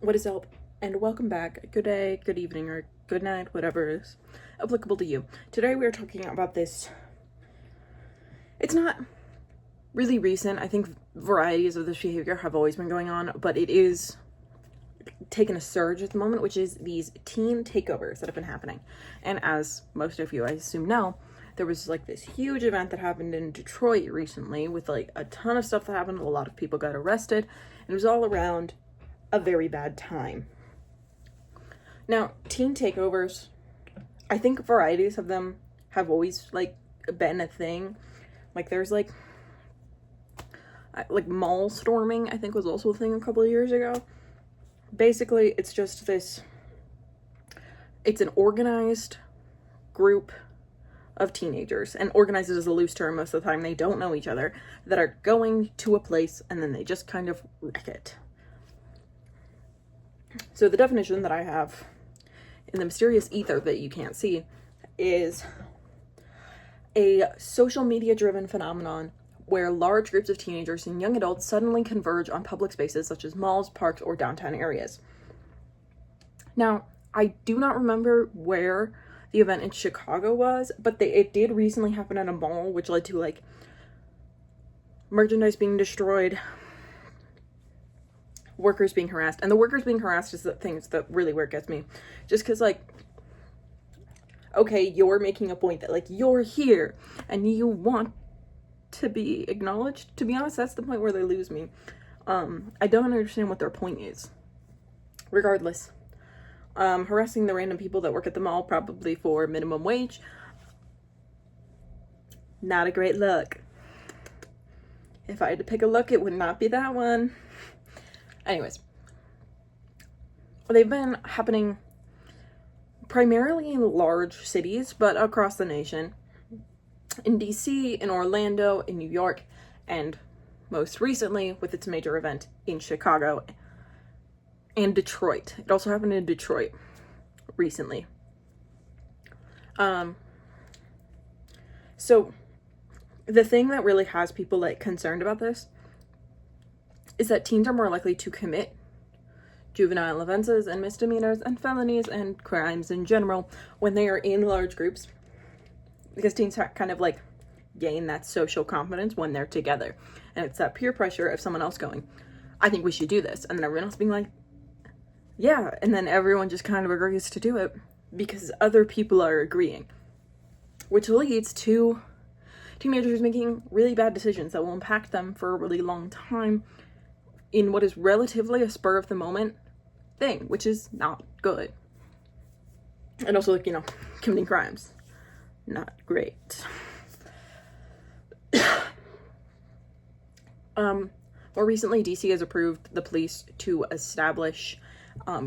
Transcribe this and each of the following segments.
What is up? And welcome back. Good day, good evening, or good night, whatever is applicable to you. Today we are talking about this. It's not really recent. I think varieties of this behavior have always been going on, but it is taking a surge at the moment, which is these teen takeovers that have been happening. And as most of you, I assume, know, there was like this huge event that happened in Detroit recently with like a ton of stuff that happened. A lot of people got arrested, and it was all around a very bad time. Now, teen takeovers, I think varieties of them have always like been a thing. Like there's like mall storming, I think was also a thing a couple of years ago. Basically, it's just this, it's an organized group of teenagers, and organized is a loose term. Most of the time they don't know each other, that are going to a place and then they just kind of wreck it. So the definition that I have in the mysterious ether that you can't see is a social media driven phenomenon where large groups of teenagers and young adults suddenly converge on public spaces such as malls, parks, or downtown areas. Now, I do not remember where the event in Chicago was, but it did recently happen at a mall, which led to like merchandise being destroyed, workers being harassed. And the workers being harassed is the things that really where it gets me. Just because, like, okay, you're making a point that, like, you're here and you want to be acknowledged. To be honest, that's the point where they lose me. I don't understand what their point is. Regardless, harassing the random people that work at the mall, probably for minimum wage, not a great look. If I had to pick a look, it would not be that one. Anyways, they've been happening primarily in large cities, but across the nation. In DC, in Orlando, in New York, and most recently with its major event in Chicago and Detroit. It also happened in Detroit recently. So the thing that really has people like concerned about this is that teens are more likely to commit juvenile offenses and misdemeanors and felonies and crimes in general when they are in large groups, because teens kind of like gain that social confidence when they're together, and it's that peer pressure of someone else going, I think we should do this, and then everyone else being like, yeah, and then everyone just kind of agrees to do it because other people are agreeing, which leads to teenagers making really bad decisions that will impact them for a really long time in what is relatively a spur of the moment thing, which is not good. And also, like, committing crimes, not great. More recently, DC has approved the police to establish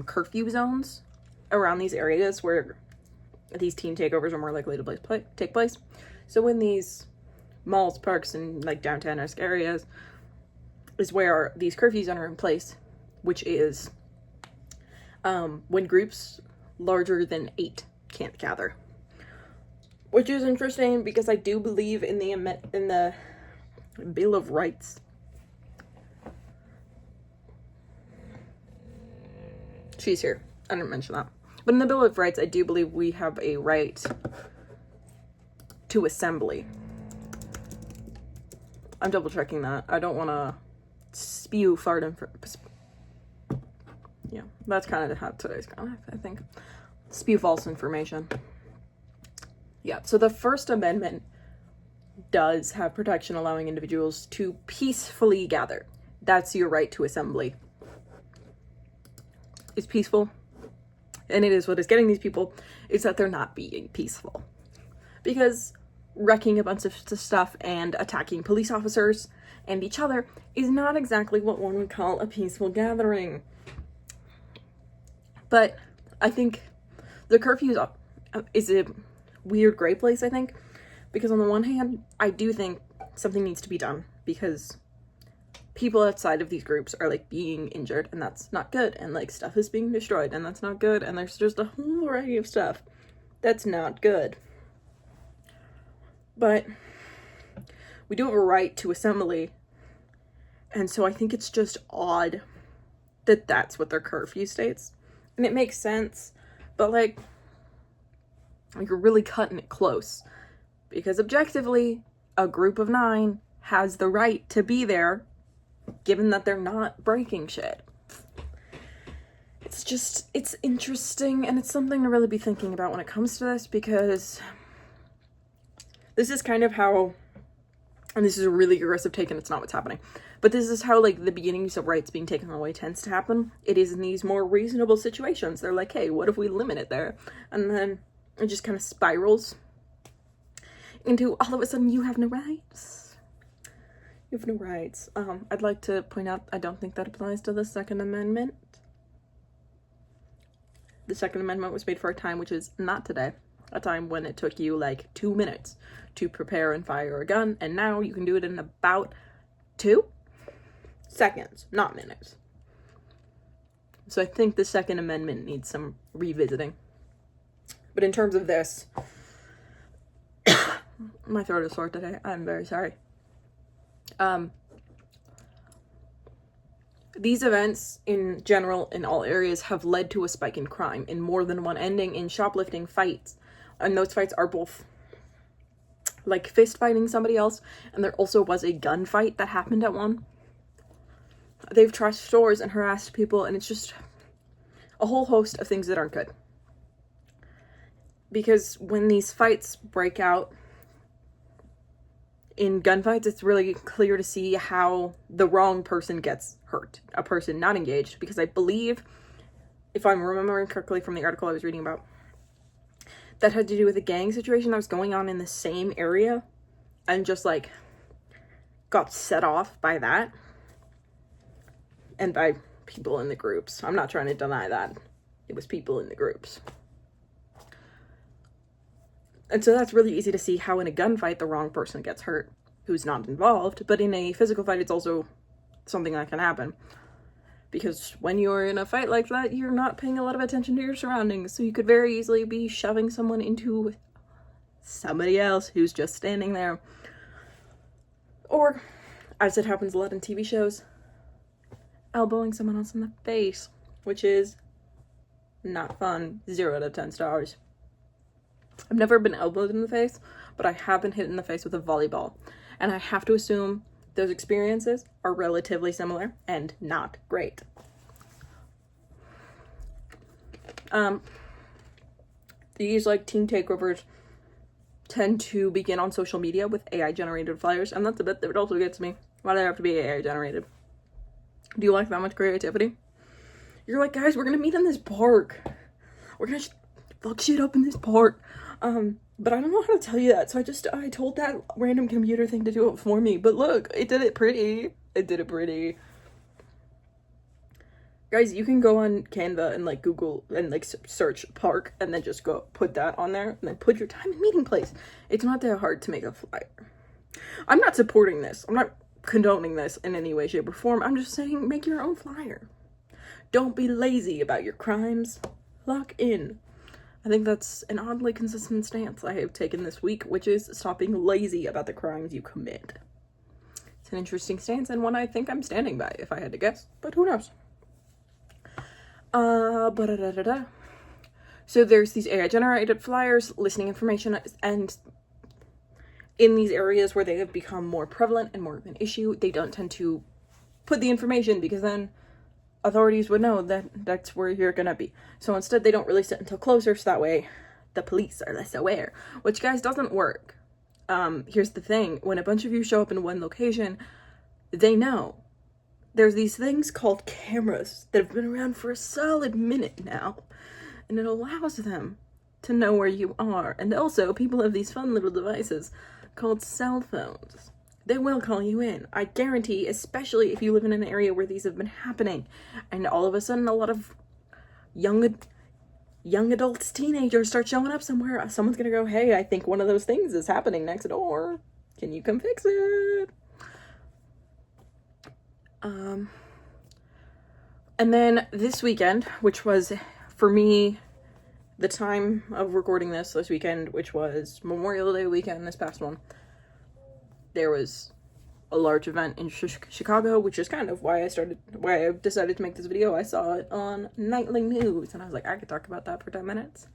curfew zones around these areas where these teen takeovers are more likely to take place. So in these malls, parks, and like downtown-esque areas is where these curfews are in place, which is when groups larger than 8 can't gather. Which is interesting because I do believe in the Bill of Rights. She's here. I didn't mention that. But in the Bill of Rights, I do believe we have a right to assembly. I'm double checking that. I don't want to spew fart yeah, that's kind of how today's gone, I think. Spew false information. Yeah, so the First Amendment does have protection allowing individuals to peacefully gather. That's your right to assembly. It's peaceful, and it is what is getting these people is that they're not being peaceful. Because wrecking a bunch of stuff and attacking police officers and each other is not exactly what one would call a peaceful gathering. But I think the curfew is a weird gray place, I think, because on the one hand, I do think something needs to be done because people outside of these groups are like being injured, and that's not good, and like stuff is being destroyed, and that's not good, and there's just a whole variety of stuff that's not good. But we do have a right to assembly, and so I think it's just odd that that's what their curfew states. And it makes sense, but like, you're really cutting it close. Because objectively, a group of 9 has the right to be there, given that they're not breaking shit. It's interesting, and it's something to really be thinking about when it comes to this, because this is kind of how, and this is a really aggressive take and it's not what's happening, but this is how, like, the beginnings of rights being taken away tends to happen. It is in these more reasonable situations. They're like, hey, what if we limit it there? And then it just kind of spirals into, all of a sudden, you have no rights. You have no rights. I'd like to point out, I don't think that applies to the Second Amendment. The Second Amendment was made for a time which is not today. A time when it took you like 2 minutes to prepare and fire a gun, and now you can do it in about 2 seconds, not minutes. So I think the Second Amendment needs some revisiting. But in terms of this, my throat is sore today. I'm very sorry. These events, in general, in all areas, have led to a spike in crime, in more than one ending, in shoplifting fights. And those fights are both, like, fist fighting somebody else, and there also was a gunfight that happened at one. They've trashed stores and harassed people, and it's just a whole host of things that aren't good. Because when these fights break out, in gunfights, it's really clear to see how the wrong person gets hurt. A person not engaged. Because I believe, if I'm remembering correctly from the article I was reading about, that had to do with a gang situation that was going on in the same area. And just, like, got set off by that. And by people in the groups. I'm not trying to deny that. It was people in the groups. And so that's really easy to see how in a gunfight the wrong person gets hurt who's not involved, but in a physical fight it's also something that can happen. Because when you're in a fight like that, you're not paying a lot of attention to your surroundings, so you could very easily be shoving someone into somebody else who's just standing there. Or, as it happens a lot in TV shows, elbowing someone else in the face, which is not fun. 0 out of 10 stars. I've never been elbowed in the face, but I have been hit in the face with a volleyball. And I have to assume those experiences are relatively similar and not great. These, like, teen takeovers tend to begin on social media with AI-generated flyers, and that's a bit that also gets me. Why do they have to be AI-generated? Do you like that much creativity? You're like, guys, we're gonna meet in this park. We're gonna fuck shit up in this park. But I don't know how to tell you that, so I told that random computer thing to do it for me. But look, it did it pretty. It did it pretty. Guys, you can go on Canva and, like, Google and, like, search park, and then just go put that on there, and then put your time and meeting place. It's not that hard to make a flyer. I'm not supporting this. I'm not condoning this in any way, shape, or form. I'm just saying, make your own flyer. Don't be lazy about your crimes. Lock in. I think that's an oddly consistent stance I have taken this week, which is stop being lazy about the crimes you commit. It's an interesting stance, and one I think I'm standing by, if I had to guess, but who knows? So there's these AI-generated flyers, listening information, and in these areas where they have become more prevalent and more of an issue, they don't tend to put the information, because then authorities would know that that's where you're gonna be. So instead, they don't release it until closer, so that way the police are less aware. Which, guys, doesn't work. Here's the thing. When a bunch of you show up in one location, they know. There's these things called cameras that have been around for a solid minute now. And it allows them to know where you are. And also, people have these fun little devices called cell phones. They will call you in. I guarantee, especially if you live in an area where these have been happening. And all of a sudden, a lot of young adults, teenagers start showing up somewhere. Someone's gonna go, hey, I think one of those things is happening next door. Can you come fix it? And then this weekend, which was, for me, the time of recording this weekend, which was Memorial Day weekend, this past one, there was a large event in Chicago, which is kind of why I decided to make this video. I saw it on nightly news, and I was like, I could talk about that for 10 minutes.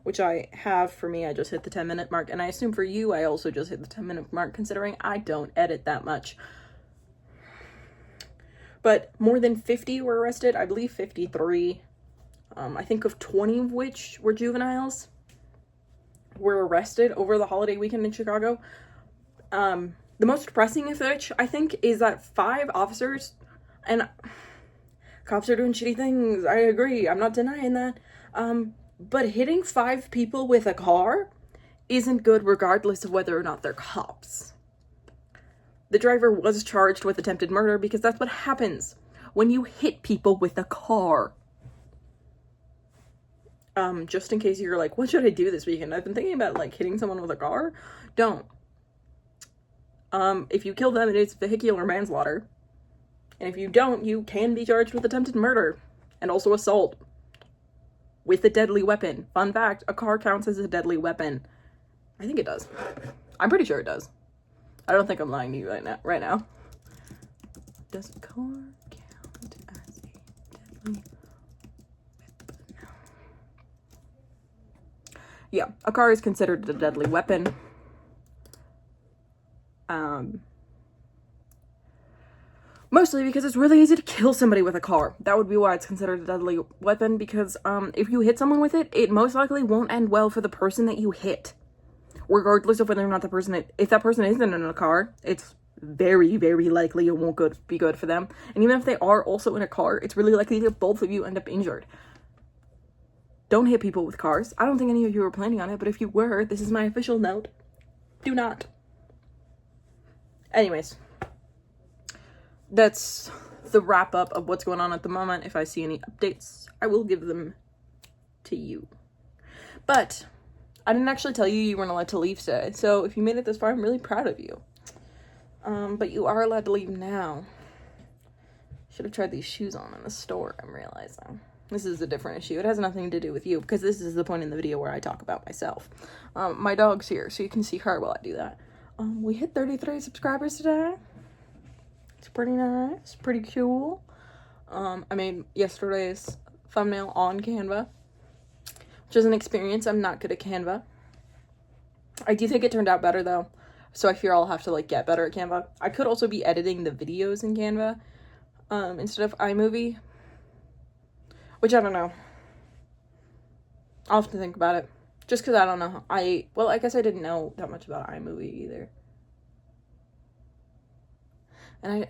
Which I have. For me, I just hit the 10-minute mark, and I assume for you, I also just hit the 10-minute mark, considering I don't edit that much. But more than 50 were arrested. I believe 53. I think of 20 of which were juveniles, were arrested over the holiday weekend in Chicago. The most depressing of which, I think, is that 5 officers, and cops are doing shitty things, I agree, I'm not denying that, but hitting 5 people with a car isn't good regardless of whether or not they're cops. The driver was charged with attempted murder because that's what happens when you hit people with a car. Just in case you're like, what should I do this weekend? I've been thinking about, like, hitting someone with a car. Don't. If you kill them, it is vehicular manslaughter. And if you don't, you can be charged with attempted murder. And also assault. With a deadly weapon. Fun fact, a car counts as a deadly weapon. I think it does. I'm pretty sure it does. I don't think I'm lying to you right now. Does a car count as a deadly weapon? Yeah, a car is considered a deadly weapon. Mostly because it's really easy to kill somebody with a car. That would be why it's considered a deadly weapon, because if you hit someone with it, it most likely won't end well for the person that you hit. Regardless of whether or not if that person isn't in a car, it's very, very likely it won't be good for them. And even if they are also in a car, it's really likely that both of you end up injured. Don't hit people with cars. I don't think any of you were planning on it, but if you were, this is my official note. Do not. Anyways. That's the wrap up of what's going on at the moment. If I see any updates, I will give them to you. But I didn't actually tell you weren't allowed to leave today. So if you made it this far, I'm really proud of you. But you are allowed to leave now. Should have tried these shoes on in the store, I'm realizing. This is a different issue. It has nothing to do with you, because this is the point in the video where I talk about myself. My dog's here, so you can see her while I do that. We hit 33 subscribers today. It's pretty nice, pretty cool. I made yesterday's thumbnail on Canva, which is an experience. I'm not good at Canva. I do think it turned out better though, so I fear I'll have to like get better at Canva. I could also be editing the videos in Canva instead of iMovie, which I don't know. I'll have to think about it, just because I don't know. I guess I didn't know that much about iMovie either. And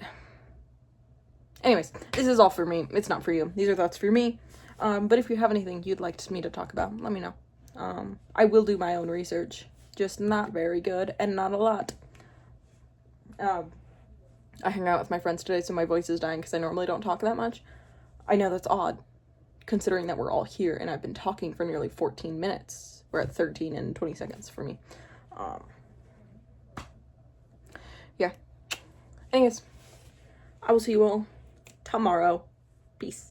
anyways, this is all for me. It's not for you. These are thoughts for me. But if you have anything you'd like me to talk about, let me know. I will do my own research, just not very good and not a lot. I hung out with my friends today, so my voice is dying because I normally don't talk that much. I know that's odd, considering that we're all here and I've been talking for nearly 14 minutes. We're at 13 and 20 seconds for me. Yeah. Anyways, I will see you all tomorrow. Peace.